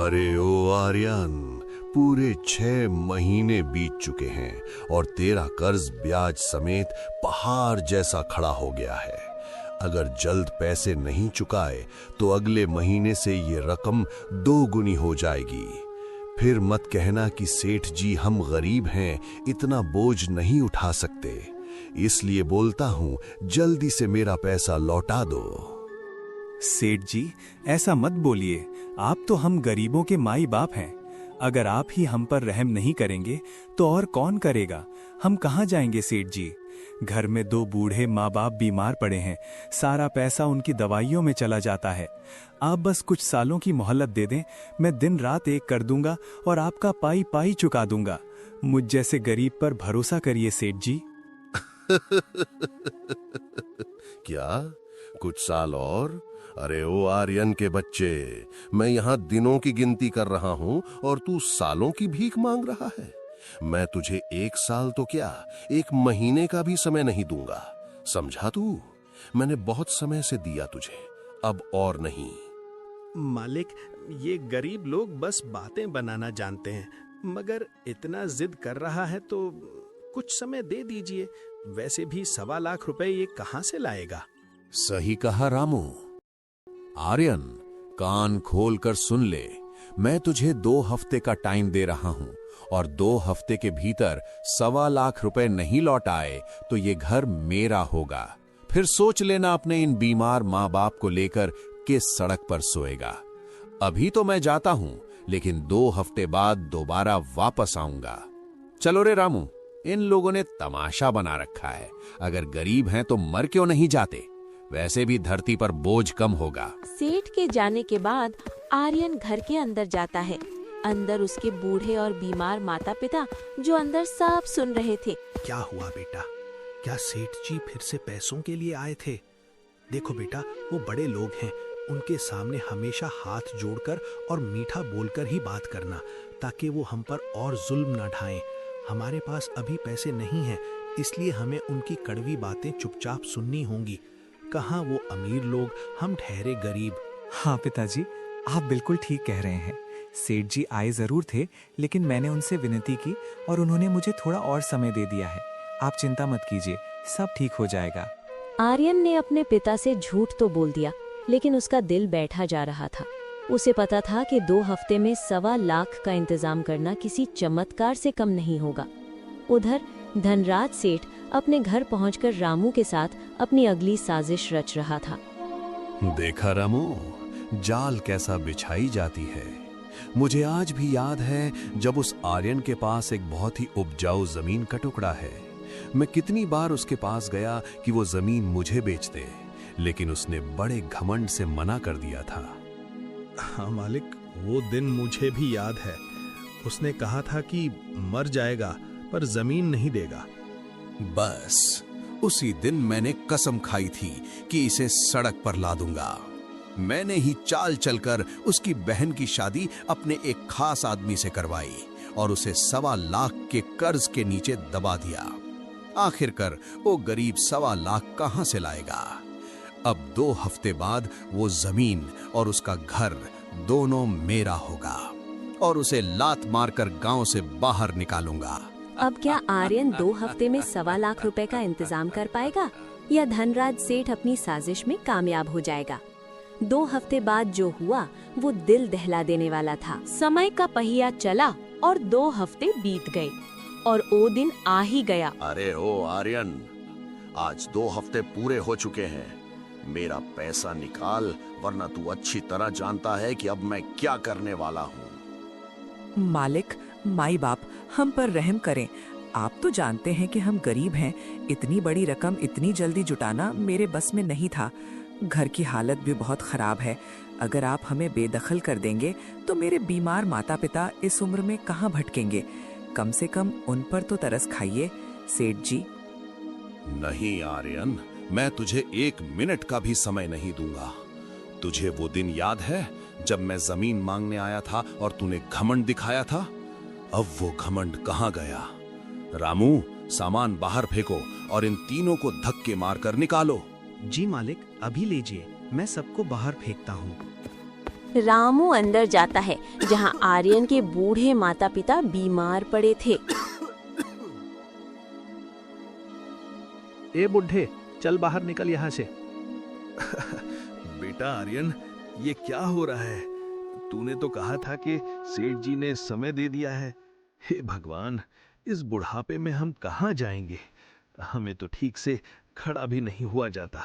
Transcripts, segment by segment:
अरे ओ आर्यन, पूरे 6 महीने बीत चुके हैं और तेरा कर्ज ब्याज समेत पहाड़ जैसा खड़ा हो गया है। अगर जल्द पैसे नहीं चुकाए तो अगले महीने से ये रकम 2 गुनी हो जाएगी। फिर मत कहना कि सेठ जी हम गरीब हैं, इतना बोझ नहीं उठा सकते, इसलिए बोलता हूँ जल्दी से मेरा पैसा लौटा दो। सेठ जी, ऐसा मत बोलिए, आप तो हम गरीबों के माई बाप हैं। अगर आप ही हम पर रहम नहीं करेंगे तो और कौन करेगा? हम कहाँ जाएंगे सेठ जी? घर में 2 बूढ़े माँ बाप बीमार पड़े हैं, सारा पैसा उनकी दवाइयों में चला जाता है। आप बस कुछ सालों की मोहलत दे दें, मैं दिन रात एक कर दूंगा और आपका पाई पाई चुका दूंगा। मुझ जैसे गरीब पर भरोसा करिए सेठ जी। क्या कुछ साल और? अरे ओ आर्यन के बच्चे, मैं यहाँ दिनों की गिनती कर रहा हूँ और तू सालों की भीख मांग रहा है। मैं तुझे 1 साल तो क्या 1 महीने का भी समय नहीं दूंगा, समझा तू? मैंने बहुत समय से दिया तुझे, अब और नहीं। मालिक, ये गरीब लोग बस बातें बनाना जानते हैं, मगर इतना जिद कर रहा है तो कुछ समय दे दीजिए। वैसे भी 1.25 लाख रुपए ये कहाँ से लाएगा? सही कहा रामू। आर्यन, कान खोल कर सुन ले, मैं तुझे 2 हफ्ते का टाइम दे रहा हूं और 2 हफ्ते के भीतर 1.25 लाख रुपए नहीं लौट आए तो ये घर मेरा होगा। फिर सोच लेना अपने इन बीमार माँ बाप को लेकर किस सड़क पर सोएगा। अभी तो मैं जाता हूं, लेकिन 2 हफ्ते बाद दोबारा वापस आऊंगा। चलो रे रामू, इन लोगों ने तमाशा बना रखा है। अगर गरीब हैं तो मर क्यों नहीं जाते? वैसे भी धरती पर बोझ कम होगा। सेठ के जाने के बाद आर्यन घर के अंदर जाता है। अंदर उसके बूढ़े और बीमार माता पिता जो अंदर सब सुन रहे थे। क्या हुआ बेटा? क्या सेठ जी फिर से पैसों के लिए आए थे? देखो बेटा, वो बड़े लोग हैं, उनके सामने हमेशा हाथ जोड़कर और मीठा बोलकर ही बात करना, ताकि वो हम पर और जुल्म ना ढाएं। हमारे पास अभी पैसे नहीं हैं, इसलिए हमें उनकी कड़वी बातें चुपचाप सुननी होंगी। कहाँ वो अमीर लोग, हम ठहरे गरीब। हाँ पिताजी, आप बिल्कुल ठीक कह रहे हैं। सेठ जी आए जरूर थे, लेकिन मैंने उनसे विनती की और उन्होंने मुझे थोड़ा और समय दे दिया है। आप चिंता मत कीजिए, सब ठीक हो जाएगा। आर्यन ने अपने पिता से झूठ तो बोल दिया, लेकिन उसका दिल बैठा जा रहा था। उसे पता था कि 2 हफ्ते में 1.25 लाख का इंतजाम करना किसी चमत्कार से कम नहीं होगा। उधर धनराज सेठ अपने घर पहुंचकर रामू के साथ अपनी अगली साजिश रच रहा था। देखा रामू, जाल कैसा बिछाई जाती है। मुझे आज भी याद है जब उस आर्यन के पास एक बहुत ही उपजाऊ जमीन का टुकड़ा है। मैं कितनी बार उसके पास गया कि वो जमीन मुझे बेच दे, लेकिन उसने बड़े घमंड से मना कर दिया था। हाँ मालिक, वो दिन मुझे भी याद है। उसने कहा था कि मर जाएगा पर जमीन नहीं देगा। बस उसी दिन मैंने कसम खाई थी कि इसे सड़क पर ला दूंगा। मैंने ही चाल चलकर उसकी बहन की शादी अपने एक खास आदमी से करवाई और उसे 1.25 लाख के कर्ज के नीचे दबा दिया। आखिरकार वो गरीब 1.25 लाख कहां से लाएगा? अब 2 हफ्ते बाद वो जमीन और उसका घर दोनों मेरा होगा और उसे लात मारकर गांव से बाहर निकालूंगा। अब क्या आर्यन 2 हफ्ते में 1.25 लाख रुपए का इंतजाम कर पाएगा या धनराज सेठ अपनी साजिश में कामयाब हो जाएगा? 2 हफ्ते बाद जो हुआ वो दिल दहला देने वाला था। समय का पहिया चला और 2 हफ्ते बीत गए और वो दिन आ ही गया। अरे ओ आर्यन, आज 2 हफ्ते पूरे हो चुके हैं। मेरा पैसा निकाल, वरना तू अच्छी तरह जानता है कि अब मैं क्या करने वाला हूँ। मालिक, माई बाप, हम पर रहम करें। आप तो जानते हैं कि हम गरीब हैं। इतनी बड़ी रकम इतनी जल्दी जुटाना मेरे बस में नहीं था। घर की हालत भी बहुत खराब है। अगर आप हमें बेदखल कर देंगे तो मेरे बीमार माता पिता इस उम्र में कहाँ भटकेंगे? कम से कम उन पर तो तरस खाइए सेठ जी। नहीं आर्यन, मैं तुझे 1 मिनट का भी समय नहीं दूंगा। तुझे वो दिन याद है जब मैं जमीन मांगने आया था और तूने घमंड दिखाया था? अब वो घमंड कहाँ गया? रामू, सामान बाहर फेंको और इन तीनों को धक्के मारकर निकालो। जी मालिक, अभी लीजिए, मैं सबको बाहर फेंकता हूँ। रामू अंदर जाता है जहां आर्यन के बूढ़े माता पिता बीमार पड़े थे। ए बुढ़े, चल बाहर निकल यहाँ से। बेटा आर्यन, ये क्या हो रहा है? तूने तो कहा था कि सेठ जी ने समय दे दिया है। हे भगवान, इस बुढ़ापे में हम कहाँ जाएंगे? हमें तो ठीक से खड़ा भी नहीं हुआ जाता।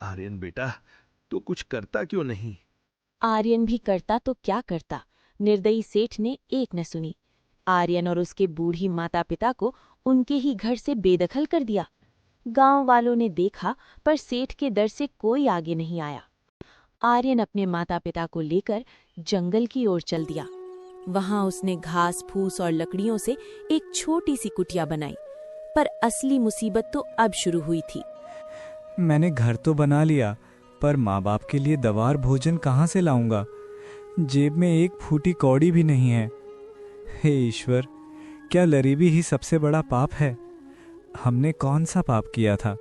आर्यन बेटा, तो कुछ करता क्यों नहीं? आर्यन भी करता तो क्या करता, निर्दयी सेठ ने एक न सुनी। आर्यन और उसके बूढ़ी माता पिता को उनके ही घर से बेदखल कर दिया। गांव वालों ने देखा पर सेठ के डर से कोई आगे नहीं आया। आर्यन अपने माता पिता को लेकर जंगल की ओर चल दिया। वहां उसने घास फूस और लकड़ियों से एक छोटी सी कुटिया बनाई, पर असली मुसीबत तो अब शुरू हुई थी। मैंने घर तो बना लिया, पर माँ बाप के लिए दवार भोजन कहाँ से लाऊंगा? जेब में एक फूटी कौड़ी भी नहीं है। हे ईश्वर, क्या गरीबी ही सबसे बड़ा पाप है? हमने कौन सा पाप किया था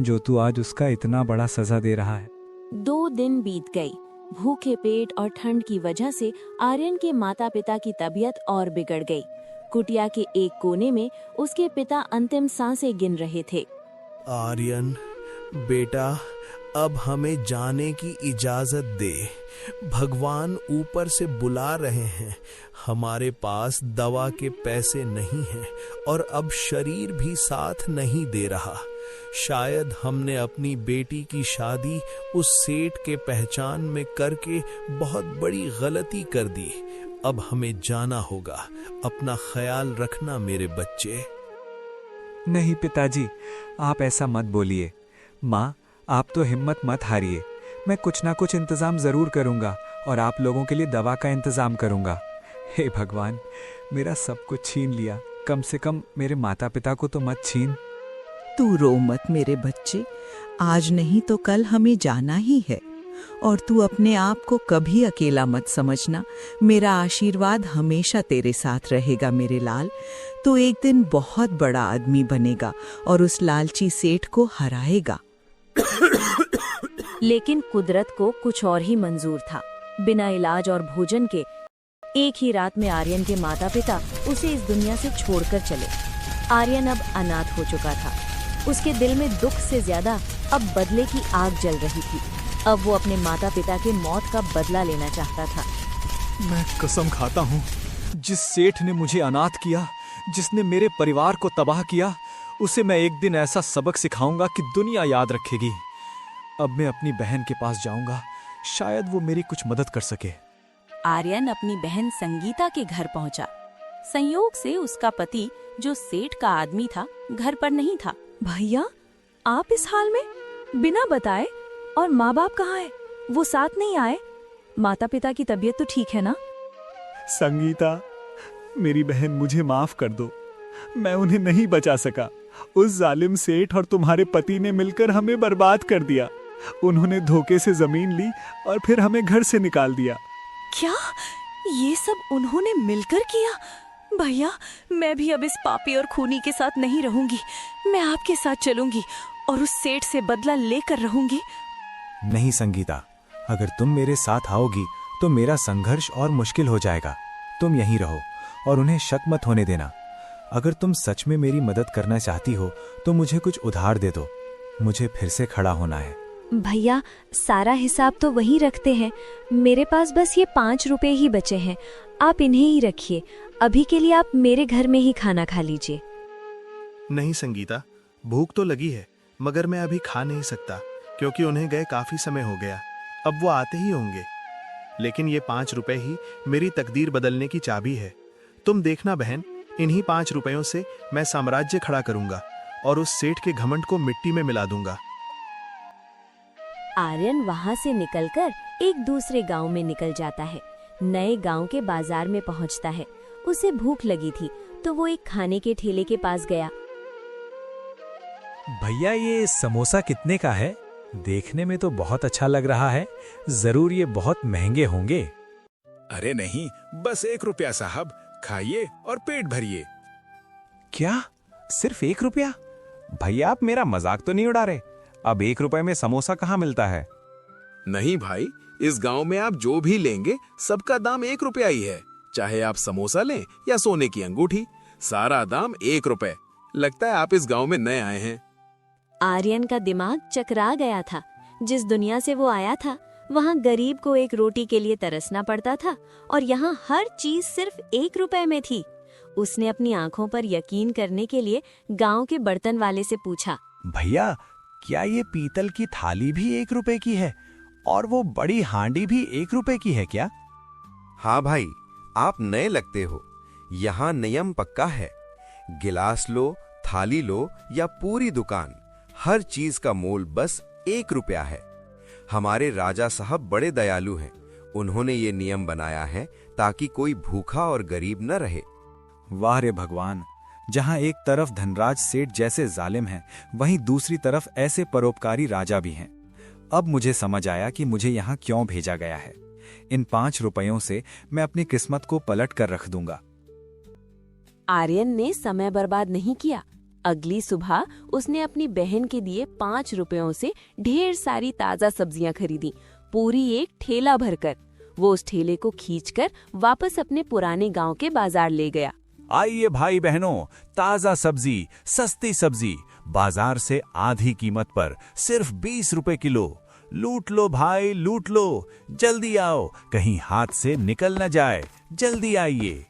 जो तू आज उसका इतना बड़ा सजा दे रहा है? 2 दिन बीत गई। भूखे पेट और ठंड की वजह से आर्यन के माता पिता की तबीयत और बिगड़ गई। कुटिया के एक कोने में उसके पिता अंतिम सांसें गिन रहे थे। आर्यन बेटा, अब हमें जाने की इजाजत दे। भगवान ऊपर से बुला रहे हैं। हमारे पास दवा के पैसे नहीं हैं और अब शरीर भी साथ नहीं दे रहा। शायद हमने अपनी बेटी की शादी उस सेठ के पहचान में करके बहुत बड़ी गलती कर दी। अब हमें जाना होगा। अपना ख्याल रखना मेरे बच्चे। नहीं पिताजी, आप ऐसा मत बोलिए। माँ, आप तो हिम्मत मत हारिए। मैं कुछ ना कुछ इंतजाम जरूर करूंगा और आप लोगों के लिए दवा का इंतजाम करूंगा। हे भगवान, मेरा सब कुछ छीन लिया, कम से कम मेरे माता पिता को तो मत छीन। तू रो मत मेरे बच्चे, आज नहीं तो कल हमें जाना ही है। और तू अपने आप को कभी अकेला मत समझना। मेरा आशीर्वाद हमेशा तेरे साथ रहेगा मेरे लाल। तू एक दिन बहुत बड़ा आदमी बनेगा और उस लालची सेठ को हराएगा। लेकिन कुदरत को कुछ और ही मंजूर था। बिना इलाज और भोजन के एक ही रात में आर्यन के माता पिता उसे इस दुनिया से छोड़कर चले। आर्यन अब अनाथ हो चुका था। उसके दिल में दुख से ज्यादा अब बदले की आग जल रही थी। अब वो अपने माता पिता के मौत का बदला लेना चाहता था। मैं कसम खाता हूँ, जिस सेठ ने मुझे अनाथ किया, जिसने मेरे परिवार को तबाह किया, उसे मैं एक दिन ऐसा सबक सिखाऊंगा कि दुनिया याद रखेगी। अब मैं अपनी बहन के पास जाऊंगा, शायद वो मेरी कुछ मदद कर सके। आर्यन अपनी बहन संगीता के घर पहुंचा। संयोग से उसका पति, जो सेठ का आदमी था, घर पर नहीं था। भैया, आप इस हाल में बिना बताए, और माँ बाप कहाँ है? वो साथ नहीं आए? माता पिता की तबीयत तो ठीक है ना? संगीता, मेरी बहन, मुझे माफ कर दो। मैं उन्हें नहीं बचा सका। उस जालिम सेठ और तुम्हारे पति ने मिलकर हमें बर्बाद कर दिया। उन्होंने धोखे से जमीन ली और फिर हमें घर से निकाल दिया। क्या ये सब उन्होंने मिलकर किया? भैया, मैं भी अब इस पापी और खूनी के साथ नहीं रहूंगी। मैं आपके साथ चलूंगी और उस सेठ से बदला लेकर रहूंगी। नहीं संगीता, अगर तुम मेरे साथ आओगी तो मेरा संघर्ष और मुश्किल हो जाएगा। तुम यहीं रहो और उन्हें शक मत होने देना। अगर तुम सच में मेरी मदद करना चाहती हो तो मुझे कुछ उधार दे दो। मुझे फिर से खड़ा होना है। भैया, सारा हिसाब तो वहीं रखते हैं। मेरे पास बस ये 5 रुपए ही बचे हैं। आप इन्हें ही रखिए। अभी के लिए आप मेरे घर में ही खाना खा लीजिए। नहीं संगीता, भूख तो लगी है, मगर मैं अभी खा नहीं सकता क्योंकि उन्हें गए काफी समय हो गया। अब वो आते ही होंगे। लेकिन ये 5 रुपए ही मेरी तकदीर बदलने की चाबी है। तुम देखना बहन, इन्हीं 5 रुपयों से मैं साम्राज्य खड़ा करूंगा और उस सेठ के घमंड को मिट्टी में मिला दूंगा। आर्यन वहां से निकलकर एक दूसरे गांव में निकल जाता है। नए गांव के बाजार में पहुंचता है। उसे भूख लगी थी तो वो एक खाने के ठेले के पास गया। भैया, ये समोसा कितने का है? देखने में तो बहुत अच्छा लग रहा है। जरूर ये बहुत महंगे होंगे। अरे नहीं, बस 1 रुपया साहब, खाइए और पेट भरिए। क्या? सिर्फ 1 रुपया? भैया, आप मेरा मजाक तो नहीं उड़ा रहे? अब 1 रुपए में समोसा कहाँ मिलता है? नहीं भाई, इस गांव में आप जो भी लेंगे सबका दाम 1 रुपया ही है। चाहे आप समोसा लें या सोने की अंगूठी, सारा दाम 1 रुपए। लगता है आप इस गांव में नए आए हैं। आर्यन का दिमाग चकरा गया था। जिस दुनिया से वो आया था वहाँ गरीब को एक रोटी के लिए तरसना पड़ता था और यहाँ हर चीज सिर्फ 1 रुपए में थी। उसने अपनी आंखों पर यकीन करने के लिए गांव के बर्तन वाले से पूछा, भैया क्या ये पीतल की थाली भी 1 रुपए की है और वो बड़ी हांडी भी 1 रुपए की है क्या? हाँ भाई, आप नए लगते हो। यहाँ नियम पक्का है, गिलास लो, थाली लो या पूरी दुकान, हर चीज का मोल बस 1 रुपया है। हमारे राजा साहब बड़े दयालु हैं। उन्होंने ये नियम बनाया है ताकि कोई भूखा और गरीब न रहे। वाह रे भगवान, जहां एक तरफ धनराज सेठ जैसे जालिम हैं, वहीं दूसरी तरफ ऐसे परोपकारी राजा भी हैं। अब मुझे समझ आया कि मुझे यहाँ क्यों भेजा गया है। इन 5 रुपयों से मैं अपनी किस्मत को पलट कर रख दूंगा। आर्यन ने समय बर्बाद नहीं किया। अगली सुबह उसने अपनी बहन के दिए 5 रुपयों से ढेर सारी ताजा सब्जियां खरीदी, पूरी एक ठेला भरकर। वो उस ठेले को खींचकर वापस अपने पुराने गांव के बाजार ले गया। आइए भाई बहनों, ताजा सब्जी, सस्ती सब्जी, बाजार से आधी कीमत पर सिर्फ 20 रुपए किलो। लूट लो भाई, लूट लो, जल्दी आओ, कहीं हाथ से निकल न जाए, जल्दी आइए।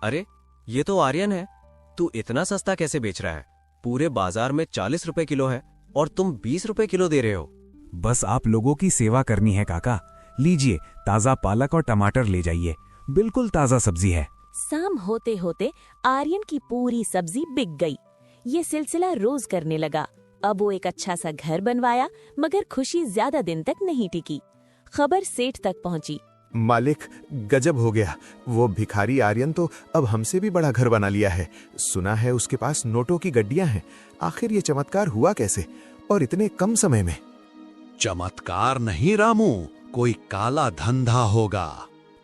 अरे ये तो आर्यन है। तू इतना सस्ता कैसे बेच रहा है? पूरे बाजार में 40 रुपए किलो है और तुम 20 रुपए किलो दे रहे हो। बस आप लोगों की सेवा करनी है काका। लीजिए, ताजा पालक और टमाटर ले जाइए, बिल्कुल ताजा सब्जी है। शाम होते होते आर्यन की पूरी सब्जी बिक गई। ये सिलसिला रोज करने लगा। अब वो एक अच्छा सा घर बनवाया, मगर खुशी ज्यादा दिन तक नहीं टिकी। खबर सेठ तक पहुंची। मालिक, गजब हो गया। वो भिखारी आर्यन तो अब हमसे भी बड़ा घर बना लिया है। सुना है उसके पास नोटों की गड्डियां हैं। आखिर ये चमत्कार हुआ कैसे और इतने कम समय में? चमत्कार नहीं रामू, कोई काला धंधा होगा।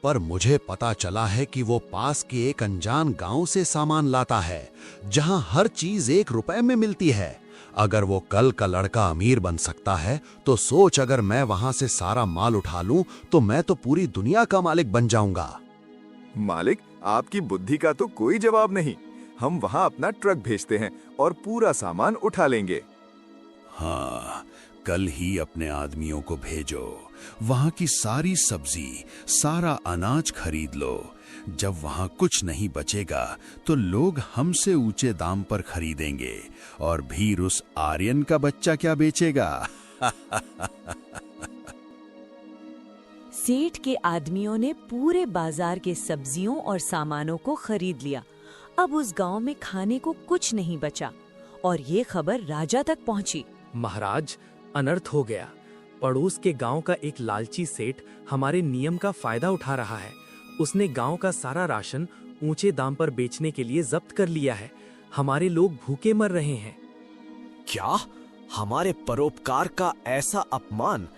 पर मुझे पता चला है कि वो पास के एक अनजान गांव से सामान लाता है, जहां हर चीज 1 रुपए में मिलती है। अगर वो कल का लड़का अमीर बन सकता है तो सोच, अगर मैं वहां से सारा माल उठा लूं तो मैं तो पूरी दुनिया का मालिक बन जाऊंगा। मालिक, आपकी बुद्धि का तो कोई जवाब नहीं। हम वहां अपना ट्रक भेजते हैं और पूरा सामान उठा लेंगे। हाँ, कल ही अपने आदमियों को भेजो, वहां की सारी सब्जी, सारा अनाज खरीद लो। जब वहां कुछ नहीं बचेगा तो लोग हमसे ऊंचे दाम पर खरीदेंगे और भीर उस आर्यन का बच्चा क्या बेचेगा। सेठ के आदमियों ने पूरे बाजार के सब्जियों और सामानों को खरीद लिया। अब उस गांव में खाने को कुछ नहीं बचा और ये खबर राजा तक पहुंची। महाराज, अनर्थ हो गया। पड़ोस के गांव का एक लालची सेठ हमारे नियम का फायदा उठा रहा है। उसने गांव का सारा राशन ऊंचे दाम पर बेचने के लिए जब्त कर लिया है। हमारे लोग भूखे मर रहे हैं। क्या? हमारे परोपकार का ऐसा अपमान?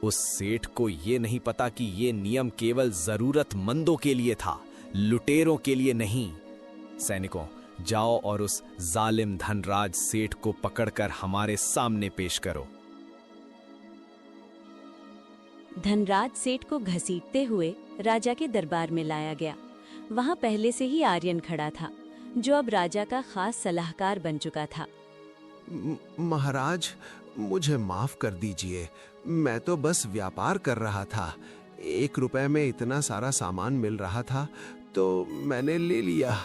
उस सेठ को ये नहीं पता कि ये नियम केवल जरूरतमंदों के लिए था, लुटेरों के लिए नहीं। सैनिकों, जाओ और उस जालिम धनराज सेठ को पकड़कर हमारे सामने पेश करो। धनराज सेठ को घसीटते हुए राजा के दरबार में लाया गया। वहां पहले से ही आर्यन खड़ा था, जो अब राजा का खास सलाहकार बन चुका था। महाराज, मुझे माफ कर दीजिए। मैं तो बस व्यापार कर रहा था। 1 रुपए में इतना सारा सामान मिल रहा था तो मैंने ले लिया।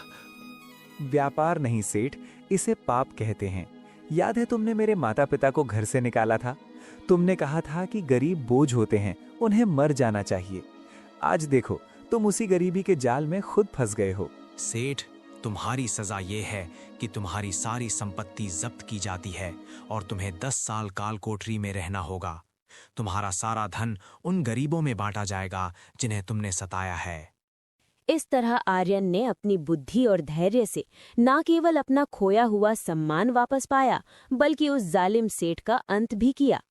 व्यापार नहीं सेठ, इसे पाप कहते हैं। याद है तुमने मेरे माता पिता को घर से निकाला था? तुमने कहा था कि गरीब बोझ होते हैं, उन्हें मर जाना चाहिए। आज देखो, तुम उसी गरीबी के जाल में खुद फंस गए हो। सेठ, तुम्हारी सजा ये है कि तुम्हारी सारी संपत्ति जब्त की जाती है और तुम्हें 10 साल काल कोठरी में रहना होगा। तुम्हारा सारा धन उन गरीबों में बांटा जाएगा जिन्हें तुमने सताया है। इस तरह आर्यन ने अपनी बुद्धि और धैर्य से न केवल अपना खोया हुआ सम्मान वापस पाया, बल्कि उस जालिम सेठ का अंत भी किया।